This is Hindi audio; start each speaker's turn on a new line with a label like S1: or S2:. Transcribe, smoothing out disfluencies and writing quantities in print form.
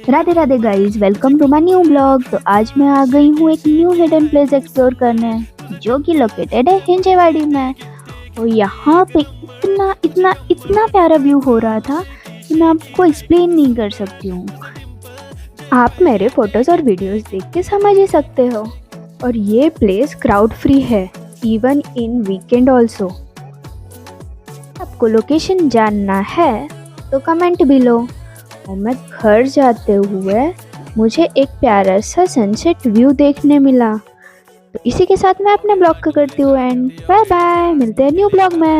S1: Radhe Radhe guys, welcome to my new blog. तो आज मैं आ गई हूँ एक न्यू हिडन प्लेस एक्सप्लोर करने, जो कि लोकेटेड है हिंजेवाड़ी में। और यहाँ पे इतना इतना इतना प्यारा व्यू हो रहा था कि मैं आपको एक्सप्लेन नहीं कर सकती हूँ। आप मेरे फोटोज और वीडियोस देख के समझ ही सकते हो। और ये प्लेस क्राउड फ्री है, इवन इन वीकेंड ऑल्सो। आपको लोकेशन जानना है तो कमेंट बिलो। और मैं घर जाते हुए मुझे एक प्यारा सा सनसेट व्यू देखने मिला। तो इसी के साथ मैं अपने ब्लॉग का करती हूँ एंड बाय बाय, मिलते हैं न्यू ब्लॉग में।